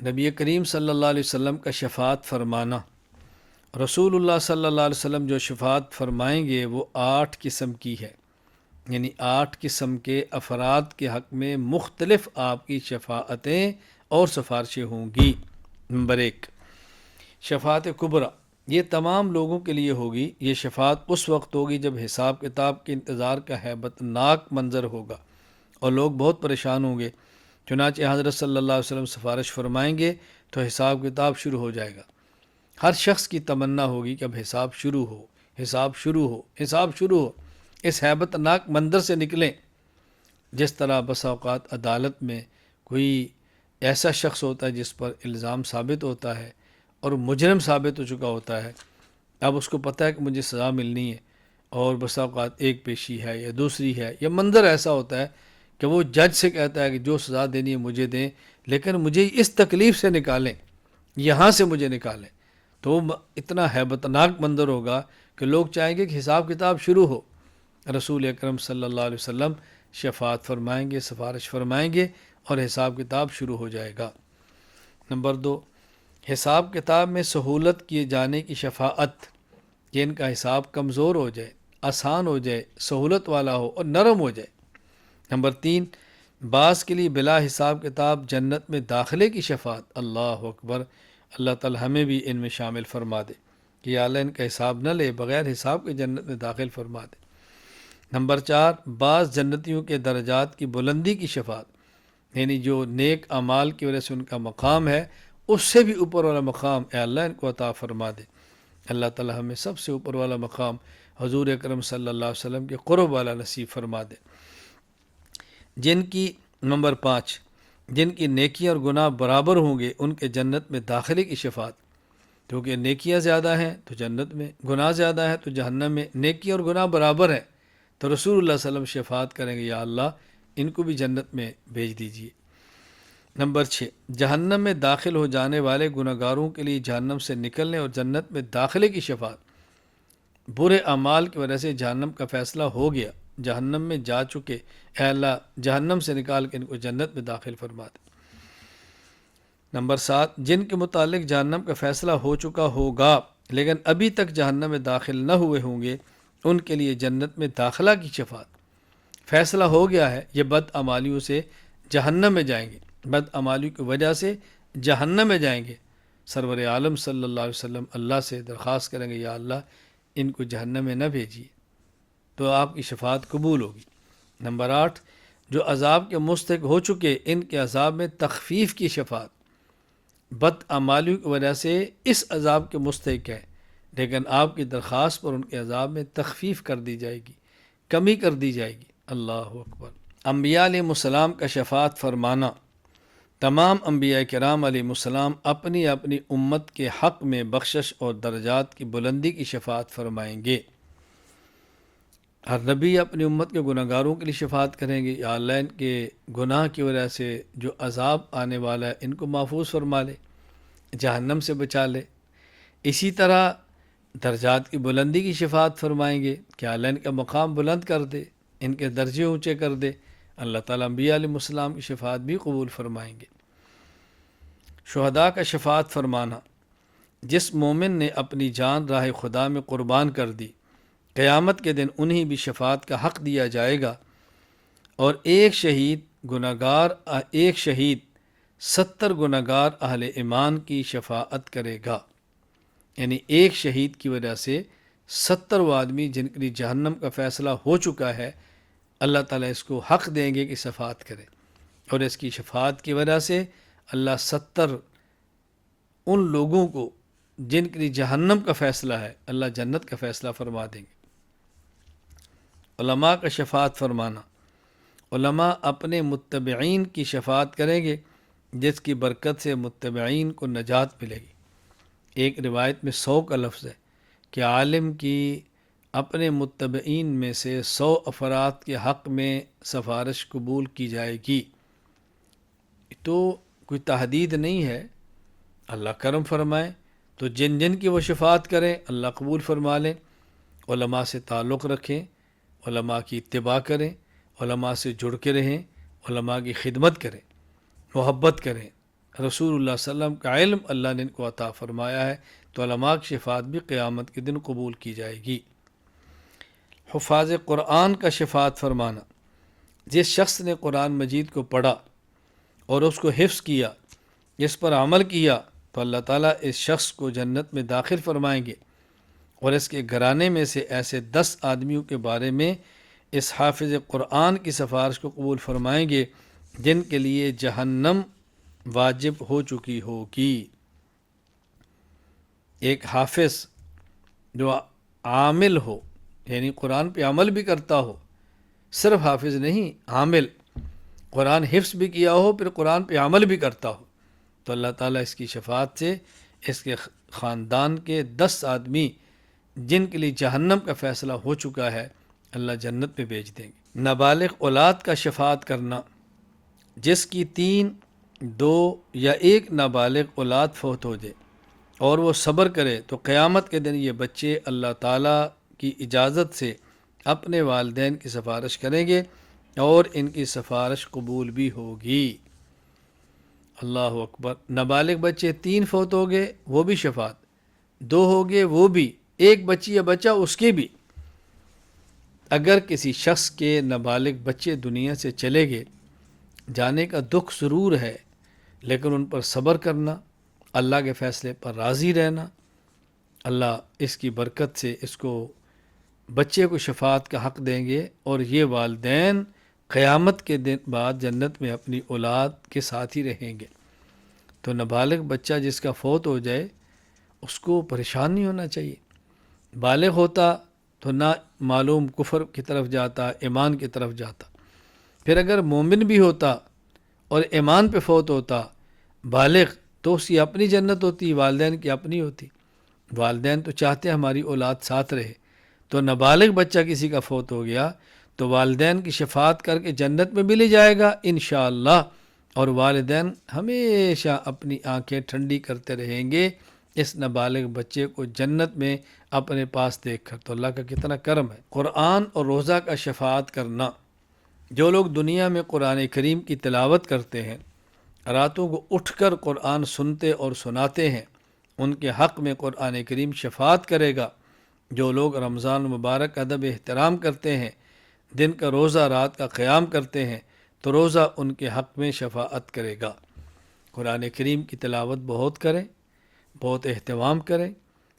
نبی کریم صلی اللہ علیہ وسلم کا شفاعت فرمانا، رسول اللہ صلی اللہ علیہ وسلم جو شفاعت فرمائیں گے وہ 8 قسم کی ہے، یعنی 8 قسم کے افراد کے حق میں مختلف آپ کی شفاعتیں اور سفارشیں ہوں گی۔ نمبر 1، شفاعت کبریٰ، یہ تمام لوگوں کے لیے ہوگی۔ یہ شفاعت اس وقت ہوگی جب حساب کتاب کے انتظار کا ہیبت ناک منظر ہوگا اور لوگ بہت پریشان ہوں گے۔ چنانچہ حضرت صلی اللہ علیہ وسلم سفارش فرمائیں گے تو حساب کتاب شروع ہو جائے گا۔ ہر شخص کی تمنا ہوگی کہ اب حساب شروع ہو، حساب شروع ہو، حساب شروع ہو، اس ہیبت ناک منظر سے نکلیں۔ جس طرح بسا اوقات عدالت میں کوئی ایسا شخص ہوتا ہے جس پر الزام ثابت ہوتا ہے اور مجرم ثابت ہو چکا ہوتا ہے، اب اس کو پتہ ہے کہ مجھے سزا ملنی ہے، اور بسا اوقات ایک پیشی ہے یا دوسری ہے، یا منظر ایسا ہوتا ہے کہ وہ جج سے کہتا ہے کہ جو سزا دینی ہے مجھے دیں، لیکن مجھے اس تکلیف سے نکالیں، یہاں سے مجھے نکالیں، تو وہ اتنا ہیبت ناک منظر ہوگا کہ لوگ چاہیں گے کہ حساب کتاب شروع ہو۔ رسول اکرم صلی اللہ علیہ وسلم شفاعت فرمائیں گے، سفارش فرمائیں گے اور حساب کتاب شروع ہو جائے گا۔ نمبر 2، حساب کتاب میں سہولت کیے جانے کی شفاعت، کہ ان کا حساب کمزور ہو جائے، آسان ہو جائے، سہولت والا ہو اور نرم ہو جائے۔ نمبر 3، بعض کے لیے بلا حساب کتاب جنت میں داخلے کی شفاعت۔ اللہ اکبر، اللہ تعالی ہمیں بھی ان میں شامل فرما دے کہ یا اللہ ان کا حساب نہ لے، بغیر حساب کے جنت میں داخل فرما دے۔ نمبر 4، بعض جنتیوں کے درجات کی بلندی کی شفاعت، یعنی جو نیک اعمال کی وجہ سے ان کا مقام ہے اس سے بھی اوپر والا مقام اے اللہ ان کو عطا فرما دے۔ اللہ تعالی ہمیں سب سے اوپر والا مقام حضور اکرم صلی اللہ علیہ وسلم کے قرب والا نصیب فرما دے۔ نمبر 5، جن کی نیکیاں اور گناہ برابر ہوں گے ان کے جنت میں داخلے کی شفاعت، کیونکہ نیکیاں زیادہ ہیں تو جنت میں، گناہ زیادہ ہے تو جہنم میں، نیکی اور گناہ برابر ہیں تو رسول اللہ صلی اللہ علیہ وسلم شفاعت کریں گے یا اللہ ان کو بھی جنت میں بھیج دیجیے۔ نمبر 6، جہنم میں داخل ہو جانے والے گناہگاروں کے لیے جہنم سے نکلنے اور جنت میں داخلے کی شفاعت، برے اعمال کی وجہ سے جہنم کا فیصلہ ہو گیا، جہنم میں جا چکے، اے اللہ جہنم سے نکال کے ان کو جنت میں داخل فرما دے۔ نمبر 7، جن کے متعلق جہنم کا فیصلہ ہو چکا ہوگا لیکن ابھی تک جہنم میں داخل نہ ہوئے ہوں گے، ان کے لیے جنت میں داخلہ کی شفاعت۔ فیصلہ ہو گیا ہے، یہ بد اعمالیوں سے جہنم میں جائیں گے، بد اعمالیوں کی وجہ سے جہنم میں جائیں گے، سرور عالم صلی اللہ علیہ وسلم اللہ سے درخواست کریں گے یا اللہ ان کو جہنم میں نہ بھیجیے، تو آپ کی شفاعت قبول ہوگی۔ نمبر 8، جو عذاب کے مستحق ہو چکے ان کے عذاب میں تخفیف کی شفاعت، بد اعمالیوں کی وجہ سے اس عذاب کے مستحق ہے لیکن آپ کی درخواست پر ان کے عذاب میں تخفیف کر دی جائے گی، کمی کر دی جائے گی۔ اللہ اکبر۔ انبیاء علیہ السلام کا شفاعت فرمانا، تمام انبیاء کرام علیہ السلام اپنی اپنی امت کے حق میں بخشش اور درجات کی بلندی کی شفاعت فرمائیں گے۔ ہر نبی اپنی امت کے گناہ گاروں کے لیے شفاعت کریں گے، یا اللہ ان کے گناہ کی وجہ سے جو عذاب آنے والا ہے ان کو محفوظ فرما لے، جہنم سے بچا لے۔ اسی طرح درجات کی بلندی کی شفاعت فرمائیں گے کہ اللہ ان کا مقام بلند کر دے، ان کے درجے اونچے کر دے۔ اللہ تعالیٰ انبیاء علیہ السلام کی شفاعت بھی قبول فرمائیں گے۔ شہداء کا شفاعت فرمانا، جس مومن نے اپنی جان راہ خدا میں قربان کر دی، قیامت کے دن انہیں بھی شفاعت کا حق دیا جائے گا، اور ایک شہید 70 گناہگار اہل ایمان کی شفاعت کرے گا، یعنی ایک شہید کی وجہ سے 70 وہ آدمی جن کے لیے جہنم کا فیصلہ ہو چکا ہے، اللہ تعالیٰ اس کو حق دیں گے کہ شفاعت کرے، اور اس کی شفاعت کی وجہ سے اللہ 70 ان لوگوں کو جن کے لیے جہنم کا فیصلہ ہے اللہ جنت کا فیصلہ فرما دیں گے۔ علماء کا شفاعت فرمانا، علماء اپنے متبعین کی شفاعت کریں گے جس کی برکت سے متبعین کو نجات ملے گی۔ ایک روایت میں 100 کا لفظ ہے کہ عالم کی اپنے متبعین میں سے 100 افراد کے حق میں سفارش قبول کی جائے گی۔ تو کوئی تحدید نہیں ہے، اللہ کرم فرمائے تو جن جن کی وہ شفاعت کریں اللہ قبول فرما لیں۔ علماء سے تعلق رکھیں، علماء کی اتباع کریں، علماء سے جڑ کے رہیں، علماء کی خدمت کریں، محبت کریں، رسول اللہ صلی اللہ علیہ وسلم کا علم اللہ نے ان کو عطا فرمایا ہے، تو علماء کی شفاعت بھی قیامت کے دن قبول کی جائے گی۔ حفاظ قرآن کا شفاعت فرمانا، جس شخص نے قرآن مجید کو پڑھا اور اس کو حفظ کیا، اس پر عمل کیا، تو اللہ تعالیٰ اس شخص کو جنت میں داخل فرمائیں گے، اور اس کے گھرانے میں سے ایسے 10 آدمیوں کے بارے میں اس حافظ قرآن کی سفارش کو قبول فرمائیں گے جن کے لیے جہنم واجب ہو چکی ہوگی۔ ایک حافظ جو عامل ہو، یعنی قرآن پہ عمل بھی کرتا ہو، صرف حافظ نہیں، عامل، قرآن حفظ بھی کیا ہو پھر قرآن پہ عمل بھی کرتا ہو، تو اللہ تعالیٰ اس کی شفاعت سے اس کے خاندان کے 10 آدمی جن کے لیے جہنم کا فیصلہ ہو چکا ہے، اللہ جنت میں بھیج دیں گے۔ نابالغ اولاد کا شفاعت کرنا، جس کی 3، 2 یا 1 نابالغ اولاد فوت ہو جائے اور وہ صبر کرے، تو قیامت کے دن یہ بچے اللہ تعالیٰ کی اجازت سے اپنے والدین کی سفارش کریں گے اور ان کی سفارش قبول بھی ہوگی۔ اللہ اکبر۔ نابالغ بچے 3 فوت ہو گئے، وہ بھی شفاعت، 2 ہو گئے وہ بھی، 1 بچی یا بچہ اس کے بھی۔ اگر کسی شخص کے نابالغ بچے دنیا سے چلے گئے، جانے کا دکھ ضرور ہے، لیکن ان پر صبر کرنا، اللہ کے فیصلے پر راضی رہنا، اللہ اس کی برکت سے اس کو بچے کو شفاعت کا حق دیں گے، اور یہ والدین قیامت کے دن بعد جنت میں اپنی اولاد کے ساتھ ہی رہیں گے۔ تو نابالغ بچہ جس کا فوت ہو جائے اس کو پریشان نہیں ہونا چاہیے۔ بالغ ہوتا تو نہ معلوم کفر کی طرف جاتا، ایمان کی طرف جاتا، پھر اگر مومن بھی ہوتا اور ایمان پہ فوت ہوتا بالغ، تو اس کی اپنی جنت ہوتی، والدین کی اپنی ہوتی۔ والدین تو چاہتے ہیں ہماری اولاد ساتھ رہے، تو نابالغ بچہ کسی کا فوت ہو گیا تو والدین کی شفاعت کر کے جنت میں بھی لے جائے گا انشاءاللہ، اور والدین ہمیشہ اپنی آنکھیں ٹھنڈی کرتے رہیں گے اس نابالغ بچے کو جنت میں اپنے پاس دیکھ کر۔ تو اللہ کا کتنا کرم ہے۔ قرآن اور روزہ کا شفاعت کرنا، جو لوگ دنیا میں قرآن کریم کی تلاوت کرتے ہیں، راتوں کو اٹھ کر قرآن سنتے اور سناتے ہیں، ان کے حق میں قرآن کریم شفاعت کرے گا۔ جو لوگ رمضان مبارک ادب احترام کرتے ہیں، دن کا روزہ رات کا قیام کرتے ہیں، تو روزہ ان کے حق میں شفاعت کرے گا۔ قرآن کریم کی تلاوت بہت کریں، بہت اہتمام کریں،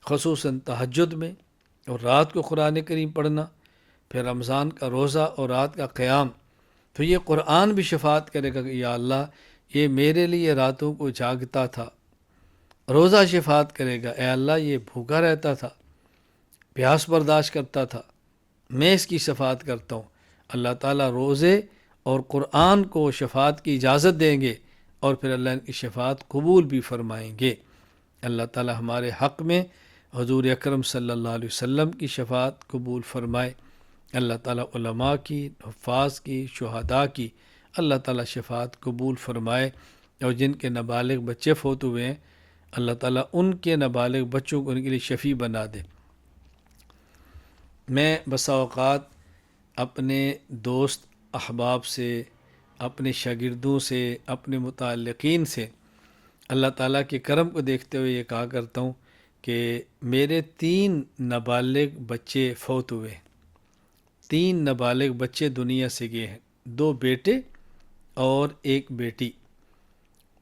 خصوصاً تہجد میں، اور رات کو قرآن کریم پڑھنا، پھر رمضان کا روزہ اور رات کا قیام، تو یہ قرآن بھی شفاعت کرے گا کہ یا اللہ یہ میرے لیے راتوں کو جاگتا تھا۔ روزہ شفاعت کرے گا، اے اللہ یہ بھوکا رہتا تھا، پیاس برداشت کرتا تھا، میں اس کی شفاعت کرتا ہوں۔ اللہ تعالیٰ روزے اور قرآن کو شفاعت کی اجازت دیں گے، اور پھر اللہ ان کی شفاعت قبول بھی فرمائیں گے۔ اللہ تعالیٰ ہمارے حق میں حضور اکرم صلی اللہ علیہ وسلم کی شفاعت قبول فرمائے۔ اللہ تعالیٰ علماء کی، حفاظ کی، شہداء کی اللہ تعالیٰ شفاعت قبول فرمائے، اور جن کے نابالغ بچے فوت ہوئے ہیں اللہ تعالیٰ ان کے نابالغ بچوں کو ان کے لیے شفیع بنا دے۔ میں بسا اوقات اپنے دوست احباب سے، اپنے شاگردوں سے، اپنے متعلقین سے اللہ تعالیٰ کے کرم کو دیکھتے ہوئے یہ کہا کرتا ہوں کہ میرے 3 نابالغ بچے فوت ہوئے، 3 نابالغ بچے دنیا سے گئے ہیں، 2 بیٹے اور 1 بیٹی۔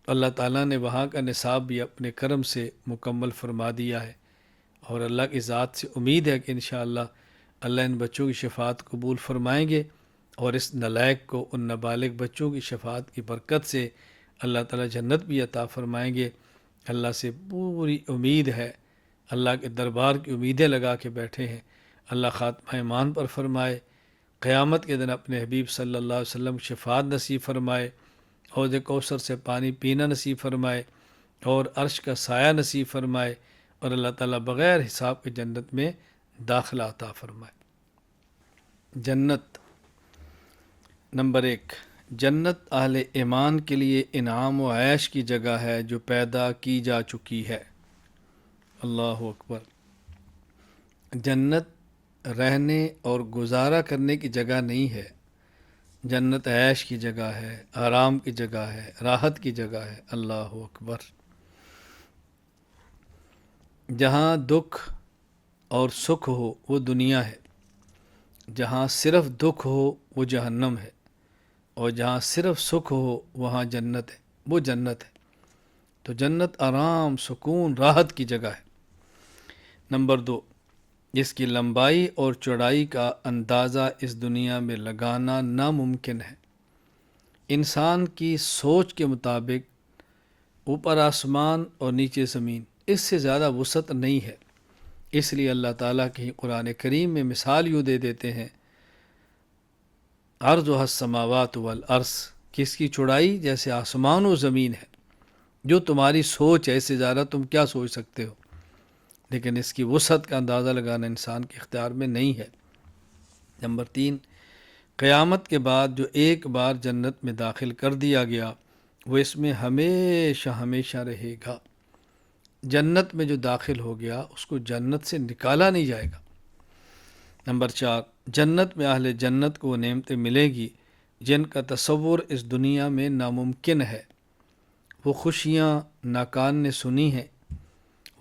اللہ تعالیٰ نے وہاں کا نصاب بھی اپنے کرم سے مکمل فرما دیا ہے، اور اللہ کی ذات سے امید ہے کہ انشاءاللہ اللہ ان بچوں کی شفاعت قبول فرمائیں گے، اور اس نالائق کو ان نابالغ بچوں کی شفاعت کی برکت سے اللہ تعالیٰ جنت بھی عطا فرمائیں گے۔ اللہ سے پوری امید ہے، اللہ کے دربار کی امیدیں لگا کے بیٹھے ہیں۔ اللہ خاتمہ ایمان پر فرمائے، قیامت کے دن اپنے حبیب صلی اللہ علیہ وسلم شفاعت نصیب فرمائے، حوض کوثر سے پانی پینا نصیب فرمائے، اور عرش کا سایہ نصیب فرمائے، اور اللہ تعالیٰ بغیر حساب کے جنت میں داخلہ عطا فرمائے۔ جنت نمبر 1، جنت اہل ایمان کے لیے انعام و عیش کی جگہ ہے جو پیدا کی جا چکی ہے۔ اللہ اکبر۔ جنت رہنے اور گزارا کرنے کی جگہ نہیں ہے، جنت عیش کی جگہ ہے، آرام کی جگہ ہے، راحت کی جگہ ہے۔ اللہ اکبر۔ جہاں دکھ اور سکھ ہو وہ دنیا ہے، جہاں صرف دکھ ہو وہ جہنم ہے، اور جہاں صرف سکھ ہو وہاں جنت ہے، وہ جنت ہے۔ تو جنت آرام، سکون، راحت کی جگہ ہے۔ نمبر 2، اس کی لمبائی اور چوڑائی کا اندازہ اس دنیا میں لگانا ناممکن ہے۔ انسان کی سوچ کے مطابق اوپر آسمان اور نیچے زمین، اس سے زیادہ وسعت نہیں ہے۔ اس لیے اللہ تعالیٰ کہیں قرآن کریم میں مثال یوں دے دیتے ہیں، عرضها السماوات والارض، کہ اس کی چوڑائی جیسے آسمان و زمین ہے۔ جو تمہاری سوچ ہے، اس سے زیادہ تم کیا سوچ سکتے ہو؟ لیکن اس کی وسعت کا اندازہ لگانا انسان کے اختیار میں نہیں ہے۔ نمبر 3، قیامت کے بعد جو ایک بار جنت میں داخل کر دیا گیا وہ اس میں ہمیشہ ہمیشہ رہے گا۔ جنت میں جو داخل ہو گیا اس کو جنت سے نکالا نہیں جائے گا۔ نمبر 4، جنت میں اہل جنت کو وہ نعمتیں ملے گی جن کا تصور اس دنیا میں ناممکن ہے۔ وہ خوشیاں نہ کان نے سنی ہیں،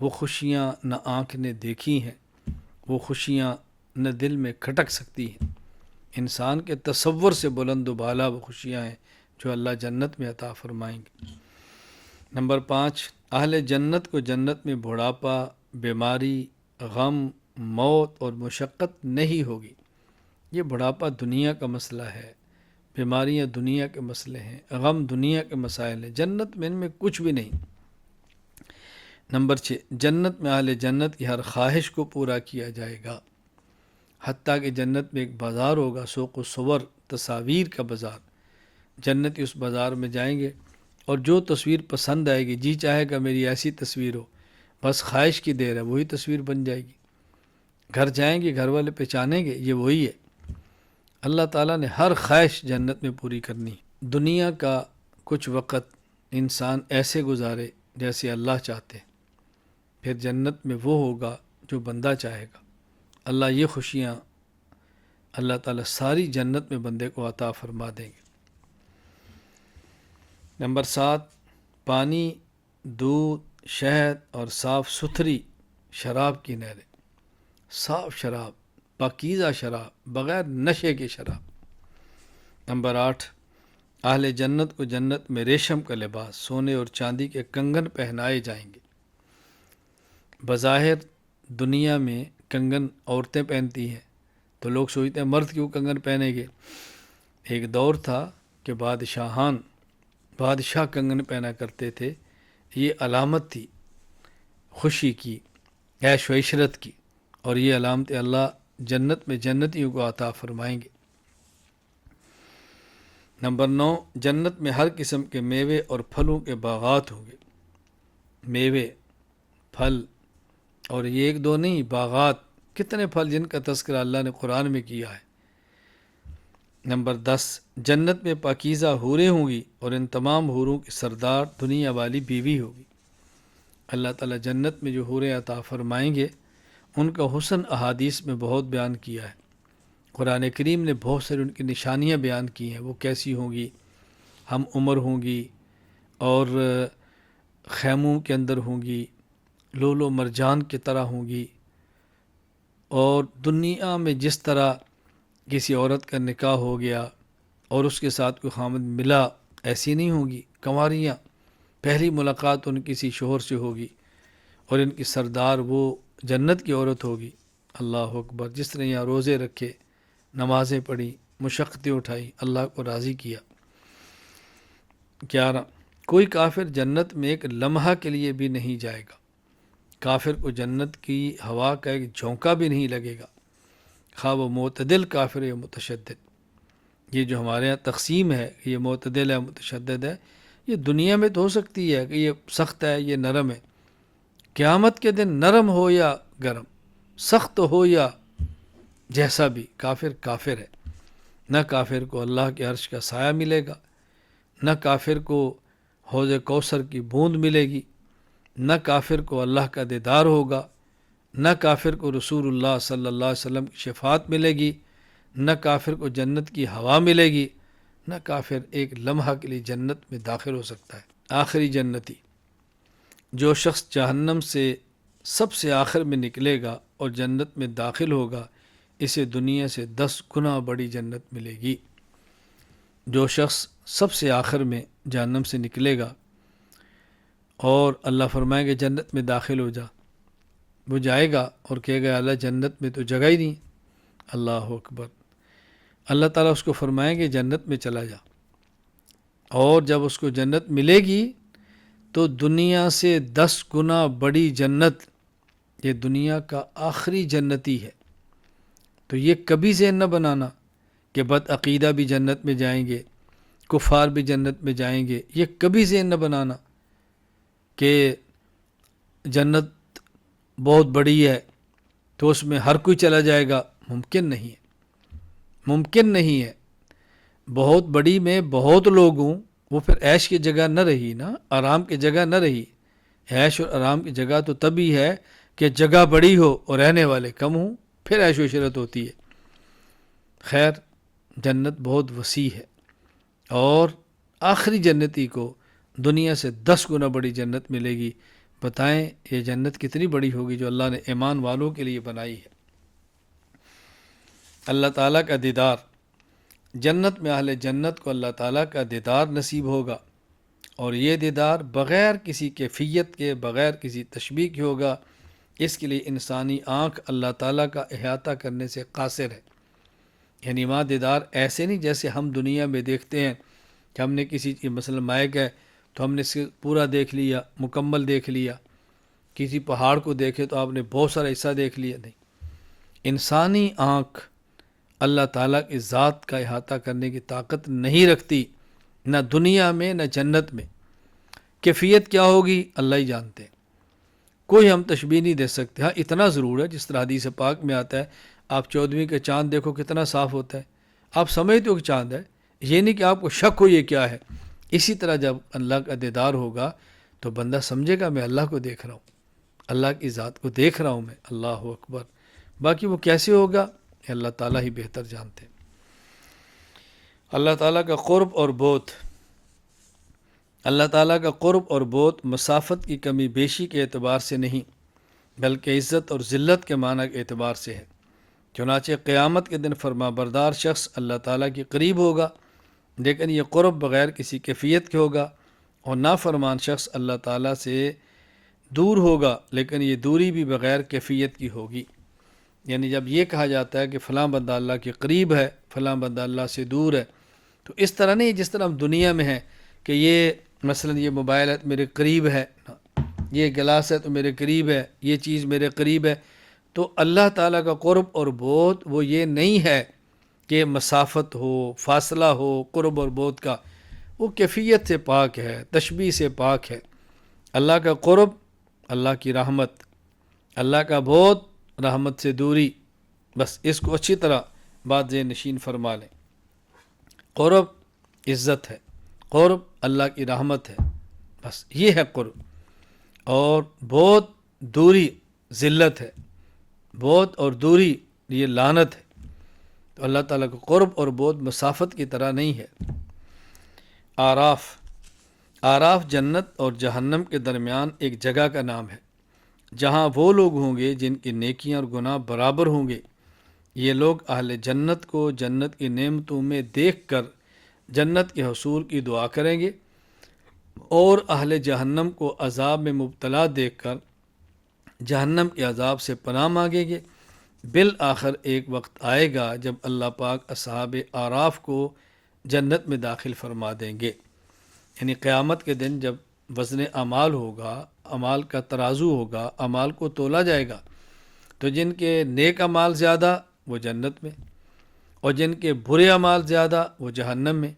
وہ خوشیاں نہ آنکھ نے دیکھی ہیں، وہ خوشیاں نہ دل میں کھٹک سکتی ہیں۔ انسان کے تصور سے بلند و بالا وہ خوشیاں ہیں جو اللہ جنت میں عطا فرمائیں گے۔ نمبر 5، اہل جنت کو جنت میں بڑھاپا، بیماری، غم، موت اور مشقت نہیں ہوگی۔ یہ بڑھاپا دنیا کا مسئلہ ہے، بیماریاں دنیا کے مسئلے ہیں، غم دنیا کے مسائل ہیں، جنت میں ان میں کچھ بھی نہیں۔ نمبر 6، جنت میں اہل جنت کی ہر خواہش کو پورا کیا جائے گا، حتیٰ کہ جنت میں ایک بازار ہوگا، سوق و صور، تصاویر کا بازار۔ جنتی اس بازار میں جائیں گے اور جو تصویر پسند آئے گی، جی چاہے گا میری ایسی تصویر ہو، بس خواہش کی دیر ہے، وہی تصویر بن جائے گی۔ گھر جائیں گے، گھر والے پہچانیں گے یہ وہی ہے۔ اللہ تعالیٰ نے ہر خواہش جنت میں پوری کرنی ہے۔ دنیا کا کچھ وقت انسان ایسے گزارے جیسے اللہ چاہتے، پھر جنت میں وہ ہوگا جو بندہ چاہے گا۔ اللہ یہ خوشیاں اللہ تعالیٰ ساری جنت میں بندے کو عطا فرما دیں گے۔ نمبر 7، پانی، دودھ، شہد اور صاف ستھری شراب کی نہریں۔ صاف شراب، پاکیزہ شراب، بغیر نشے کی شراب۔ نمبر 8، اہل جنت کو جنت میں ریشم کا لباس، سونے اور چاندی کے کنگن پہنائے جائیں گے۔ بظاہر دنیا میں کنگن عورتیں پہنتی ہیں تو لوگ سوچتے ہیں مرد کیوں کنگن پہنیں گے۔ ایک دور تھا کہ بادشاہ کنگن پہنا کرتے تھے، یہ علامت تھی خوشی کی، عیش و عشرت کی، اور یہ علامت اللہ جنت میں جنتیوں کو عطا فرمائیں گے۔ نمبر 9، جنت میں ہر قسم کے میوے اور پھلوں کے باغات ہوں گے۔ میوے، پھل، اور یہ ایک دو نہیں، باغات، کتنے پھل جن کا تذکرہ اللہ نے قرآن میں کیا ہے۔ نمبر 10، جنت میں پاکیزہ حوریں ہوں گی اور ان تمام حوروں کی سردار دنیا والی بیوی ہوگی۔ اللہ تعالیٰ جنت میں جو حوریں عطا فرمائیں گے ان کا حسن احادیث میں بہت بیان کیا ہے۔ قرآن کریم نے بہت ساری ان کی نشانیاں بیان کی ہیں، وہ کیسی ہوں گی، ہم عمر ہوں گی، اور خیموں کے اندر ہوں گی، لولو مرجان کی طرح ہوں گی، اور دنیا میں جس طرح کسی عورت کا نکاح ہو گیا اور اس کے ساتھ کوئی خامد ملا، ایسی نہیں ہوگی۔ کنواریاں، پہلی ملاقات ان کسی شوہر سے ہوگی اور ان کی سردار وہ جنت کی عورت ہوگی۔ اللہ اکبر۔ جس نے یہاں روزے رکھے، نمازیں پڑھی، مشقتیں اٹھائی، اللہ کو راضی کیا۔ 11، کوئی کافر جنت میں ایک لمحہ کے لیے بھی نہیں جائے گا۔ کافر کو جنت کی ہوا کا ایک جھونکا بھی نہیں لگے گا، خواہ وہ معتدل کافر یا متشدد۔ یہ جو ہمارے یہاں تقسیم ہے کہ یہ معتدل ہے، متشدد ہے، یہ دنیا میں تو ہو سکتی ہے کہ یہ سخت ہے، یہ نرم ہے۔ قیامت کے دن نرم ہو یا گرم، سخت ہو یا جیسا بھی، کافر کافر ہے۔ نہ کافر کو اللہ کے عرش کا سایہ ملے گا، نہ کافر کو حوض کوثر کی بوند ملے گی، نہ کافر کو اللہ کا دیدار ہوگا، نہ کافر کو رسول اللہ صلی اللہ علیہ وسلم کی شفاعت ملے گی، نہ کافر کو جنت کی ہوا ملے گی، نہ کافر ایک لمحہ کے لیے جنت میں داخل ہو سکتا ہے۔ آخری جنتی، جو شخص جہنم سے سب سے آخر میں نکلے گا اور جنت میں داخل ہوگا، اسے دنیا سے 10 گنا بڑی جنت ملے گی۔ جو شخص سب سے آخر میں جہنم سے نکلے گا اور اللہ فرمائے گا جنت میں داخل ہو جا، وہ جائے گا اور کہے گا اللہ جنت میں تو جگہ ہی نہیں۔ اللہ اکبر۔ اللہ تعالیٰ اس کو فرمائیں گے جنت میں چلا جا، اور جب اس کو جنت ملے گی تو دنیا سے 10 گنا بڑی جنت، یہ دنیا کا آخری جنتی ہے۔ تو یہ کبھی ذہن نہ بنانا کہ بد عقیدہ بھی جنت میں جائیں گے، کفار بھی جنت میں جائیں گے، یہ کبھی ذہن نہ بنانا کہ جنت بہت بڑی ہے تو اس میں ہر کوئی چلا جائے گا۔ ممکن نہیں ہے، ممکن نہیں ہے۔ بہت بڑی میں بہت لوگ ہوں، وہ پھر عیش کی جگہ نہ رہی نا، آرام کی جگہ نہ رہی۔ عیش اور آرام کی جگہ تو تبھی ہے کہ جگہ بڑی ہو اور رہنے والے کم ہوں، پھر عیش و عشرت ہوتی ہے۔ خیر، جنت بہت وسیع ہے، اور آخری جنتی کو دنیا سے 10 گنا بڑی جنت ملے گی۔ بتائیں یہ جنت کتنی بڑی ہوگی جو اللہ نے ایمان والوں کے لیے بنائی ہے۔ اللہ تعالیٰ کا دیدار، جنت میں اہل جنت کو اللہ تعالیٰ کا دیدار نصیب ہوگا، اور یہ دیدار بغیر کسی کیفیت کے، بغیر کسی تشبیہ کے ہوگا۔ اس کے لیے انسانی آنکھ اللہ تعالیٰ کا احاطہ کرنے سے قاصر ہے۔ یعنی وہاں دیدار ایسے نہیں جیسے ہم دنیا میں دیکھتے ہیں کہ ہم نے کسی چیز، مثلا مائک ہے تو ہم نے اسے پورا دیکھ لیا، مکمل دیکھ لیا۔ کسی پہاڑ کو دیکھے تو آپ نے بہت سارا حصہ دیکھ لیا۔ نہیں، انسانی آنکھ اللہ تعالیٰ کی ذات کا احاطہ کرنے کی طاقت نہیں رکھتی، نہ دنیا میں نہ جنت میں۔ کیفیت کیا ہوگی اللہ ہی جانتے ہیں، کوئی ہم تشبیہ نہیں دے سکتے۔ ہاں اتنا ضرور ہے، جس طرح حدیث پاک میں آتا ہے، آپ 14ویں کا چاند دیکھو کتنا صاف ہوتا ہے، آپ سمجھتے ہو کہ چاند ہے، یہ نہیں کہ آپ کو شک ہو یہ کیا ہے۔ اسی طرح جب اللہ کا دیدار ہوگا تو بندہ سمجھے گا میں اللہ کو دیکھ رہا ہوں، اللہ کی ذات کو دیکھ رہا ہوں میں۔ اللہ اکبر۔ باقی وہ کیسے ہوگا یہ اللہ تعالیٰ ہی بہتر جانتے ہیں۔ اللہ تعالیٰ کا قرب اور بہت، اللہ تعالیٰ کا قرب اور بہت مسافت کی کمی بیشی کے اعتبار سے نہیں، بلکہ عزت اور ذلت کے معنی کے اعتبار سے ہے۔ چنانچہ قیامت کے دن فرما بردار شخص اللہ تعالیٰ کے قریب ہوگا، لیکن یہ قرب بغیر کسی کیفیت کے ہوگا، اور نافرمان شخص اللہ تعالیٰ سے دور ہوگا، لیکن یہ دوری بھی بغیر کیفیت کی ہوگی۔ یعنی جب یہ کہا جاتا ہے کہ فلاں بندہ اللہ کے قریب ہے، فلاں بندہ اللہ سے دور ہے، تو اس طرح نہیں جس طرح ہم دنیا میں ہیں کہ یہ مثلا یہ موبائل ہے تو میرے قریب ہے، یہ گلاس ہے تو میرے قریب ہے، یہ چیز میرے قریب ہے۔ تو اللہ تعالیٰ کا قرب اور بہت وہ یہ نہیں ہے کہ مسافت ہو، فاصلہ ہو قرب اور بہت کا، وہ کیفیت سے پاک ہے، تشبیہ سے پاک ہے۔ اللہ کا قرب اللہ کی رحمت، اللہ کا بہت رحمت سے دوری، بس اس کو اچھی طرح بات ذہن نشین فرما لیں۔ قرب عزت ہے، قرب اللہ کی رحمت ہے، بس یہ ہے قرب، اور بہت دوری ذلت ہے، بہت اور دوری یہ لعنت ہے۔ تو اللہ تعالیٰ کو قرب اور بہت مسافت کی طرح نہیں ہے۔ آراف جنت اور جہنم کے درمیان ایک جگہ کا نام ہے، جہاں وہ لوگ ہوں گے جن کی نیکیاں اور گناہ برابر ہوں گے۔ یہ لوگ اہل جنت کو جنت کی نعمتوں میں دیکھ کر جنت کے حصول کی دعا کریں گے، اور اہل جہنم کو عذاب میں مبتلا دیکھ کر جہنم کے عذاب سے پناہ مانگیں گے۔ بالآخر ایک وقت آئے گا جب اللہ پاک اصحاب آراف کو جنت میں داخل فرما دیں گے۔ یعنی قیامت کے دن جب وزن اعمال ہوگا، اعمال کا ترازو ہوگا، اعمال کو تولا جائے گا، تو جن کے نیک اعمال زیادہ وہ جنت میں، اور جن کے برے اعمال زیادہ وہ جہنم میں،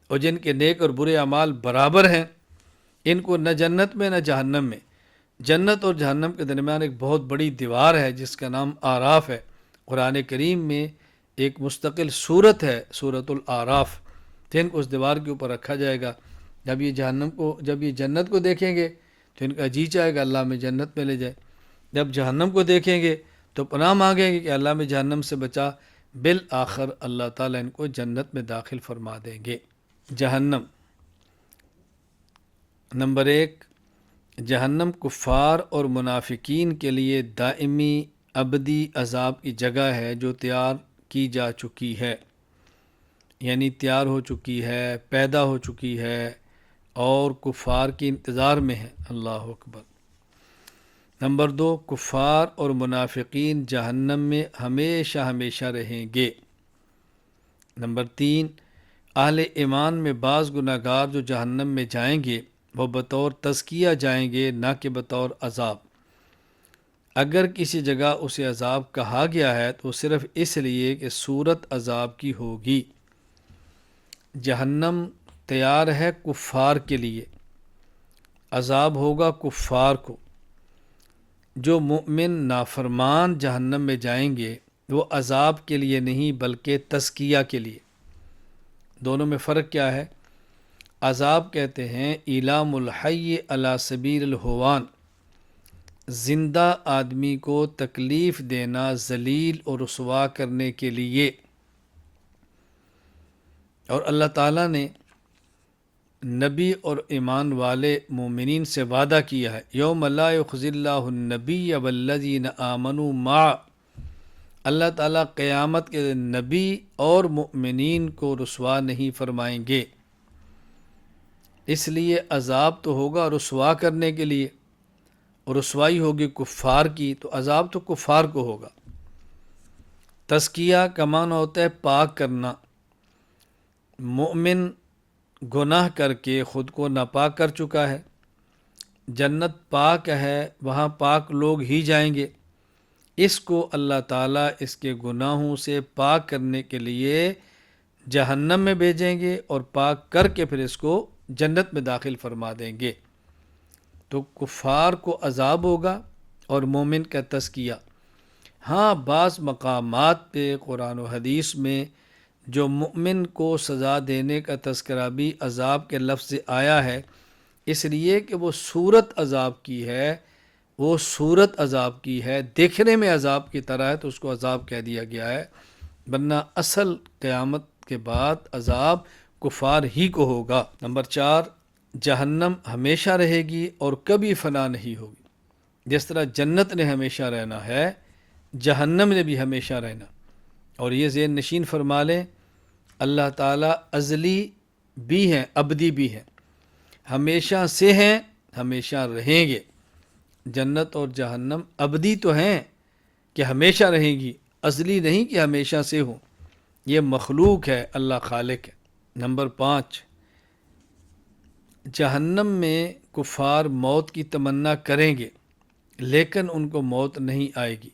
اور جن کے نیک اور برے اعمال برابر ہیں ان کو نہ جنت میں نہ جہنم میں۔ جنت اور جہنم کے درمیان ایک بہت بڑی دیوار ہے جس کا نام آراف ہے۔ قرآن کریم میں ایک مستقل صورت ہے، سورۃ الاعراف، جن کو اس دیوار کے اوپر رکھا جائے گا۔ جب یہ جنت کو دیکھیں گے تو ان کا جی چاہے گا اللہ میں جنت میں لے جائے، جب جہنم کو دیکھیں گے تو پناہ مانگیں گے کہ اللہ میں جہنم سے بچا۔ بالآخر اللہ تعالیٰ ان کو جنت میں داخل فرما دیں گے۔ جہنم، نمبر 1، جہنم کفار اور منافقین کے لیے دائمی ابدی عذاب کی جگہ ہے جو تیار کی جا چکی ہے، یعنی تیار ہو چکی ہے، پیدا ہو چکی ہے اور کفار کے انتظار میں ہے۔ اللہ اکبر۔ نمبر 2، کفار اور منافقین جہنم میں ہمیشہ ہمیشہ رہیں گے۔ نمبر 3، اہل ایمان میں بعض گناہ گار جو جہنم میں جائیں گے وہ بطور تزکیہ جائیں گے، نہ کہ بطور عذاب۔ اگر کسی جگہ اسے عذاب کہا گیا ہے تو صرف اس لیے کہ صورت عذاب کی ہوگی۔ جہنم تیار ہے کفار کے لیے، عذاب ہوگا کفار کو۔ جو مؤمن نافرمان جہنم میں جائیں گے وہ عذاب کے لیے نہیں بلکہ تزکیہ کے لیے۔ دونوں میں فرق کیا ہے؟ عذاب کہتے ہیں ایلام الحی علی سبیل الہوان، زندہ آدمی کو تکلیف دینا ذلیل اور رسوا کرنے کے لیے، اور اللہ تعالیٰ نے نبی اور ایمان والے مومنین سے وعدہ کیا ہے، یوم لا یخزی اللہ النبی والذین آمنوا معہ، اللہ تعالیٰ قیامت کے دن نبی اور مؤمنین کو رسوا نہیں فرمائیں گے۔ اس لیے عذاب تو ہوگا رسوا کرنے کے لیے، اور رسوائی ہوگی کفار کی، تو عذاب تو کفار کو ہوگا۔ تزکیہ کا معنی ہوتا ہے پاک کرنا۔ مومن گناہ کر کے خود کو ناپاک کر چکا ہے، جنت پاک ہے، وہاں پاک لوگ ہی جائیں گے، اس کو اللہ تعالیٰ اس کے گناہوں سے پاک کرنے کے لیے جہنم میں بھیجیں گے اور پاک کر کے پھر اس کو جنت میں داخل فرما دیں گے۔ تو کفار کو عذاب ہوگا اور مومن کا تزکیہ۔ ہاں، بعض مقامات پہ قرآن و حدیث میں جو مؤمن کو سزا دینے کا تذکرہ بھی عذاب کے لفظ سے آیا ہے، اس لیے کہ وہ صورت عذاب کی ہے، وہ صورت عذاب کی ہے، دیکھنے میں عذاب کی طرح ہے تو اس کو عذاب کہہ دیا گیا ہے، ورنہ اصل قیامت کے بعد عذاب کفار ہی کو ہوگا۔ نمبر 4، جہنم ہمیشہ رہے گی اور کبھی فنا نہیں ہوگی۔ جس طرح جنت نے ہمیشہ رہنا ہے، جہنم نے بھی ہمیشہ رہنا۔ اور یہ ذہن نشین فرما لیں، اللہ تعالیٰ ازلی بھی ہیں، ابدی بھی ہیں، ہمیشہ سے ہیں، ہمیشہ رہیں گے۔ جنت اور جہنم ابدی تو ہیں کہ ہمیشہ رہیں گی، ازلی نہیں کہ ہمیشہ سے ہوں، یہ مخلوق ہے، اللہ خالق ہے۔ نمبر 5، جہنم میں کفار موت کی تمنا کریں گے لیکن ان کو موت نہیں آئے گی،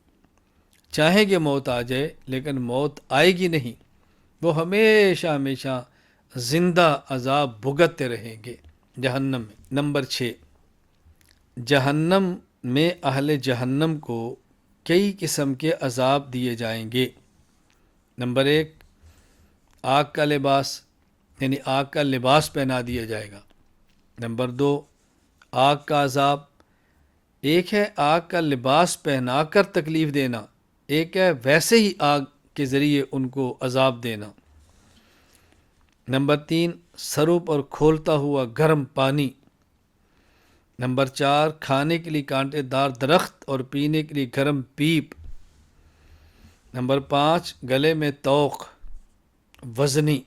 چاہیں گے موت آ جائے لیکن موت آئے گی نہیں، وہ ہمیشہ ہمیشہ زندہ عذاب بھگتتے رہیں گے جہنم میں۔ نمبر 6، جہنم میں اہل جہنم کو کئی قسم کے عذاب دیے جائیں گے۔ نمبر 1، آگ کا لباس، یعنی آگ کا لباس پہنا دیا جائے گا۔ نمبر 2، آگ کا عذاب، ایک ہے آگ کا لباس پہنا کر تکلیف دینا، ایک ہے ویسے ہی آگ کے ذریعے ان کو عذاب دینا۔ نمبر 3، سروں پر کھولتا ہوا گرم پانی۔ نمبر 4، کھانے کے لیے کانٹے دار درخت اور پینے کے لیے گرم پیپ۔ نمبر 5، گلے میں طوق، وزنی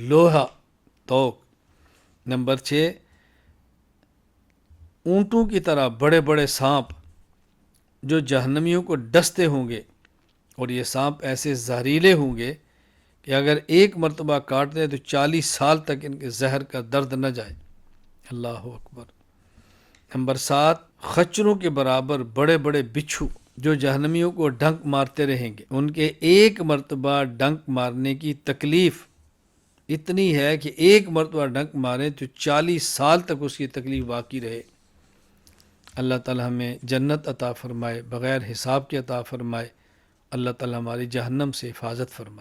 لوہا طوق۔ نمبر 6، اونٹوں کی طرح بڑے بڑے سانپ جو جہنمیوں کو ڈستے ہوں گے، اور یہ سانپ ایسے زہریلے ہوں گے کہ اگر ایک مرتبہ کاٹ دیں تو 40 سال تک ان کے زہر کا درد نہ جائے۔ اللہ اکبر۔ نمبر 7، خچروں کے برابر بڑے بڑے بچھو جو جہنمیوں کو ڈنک مارتے رہیں گے، ان کے ایک مرتبہ ڈنک مارنے کی تکلیف اتنی ہے کہ ایک مرتبہ ڈنک مارے تو 40 سال تک اس کی تکلیف باقی رہے۔ اللہ تعالی ہمیں جنت عطا فرمائے، بغیر حساب کے عطا فرمائے، اللہ تعالی ہماری جہنم سے حفاظت فرمائے۔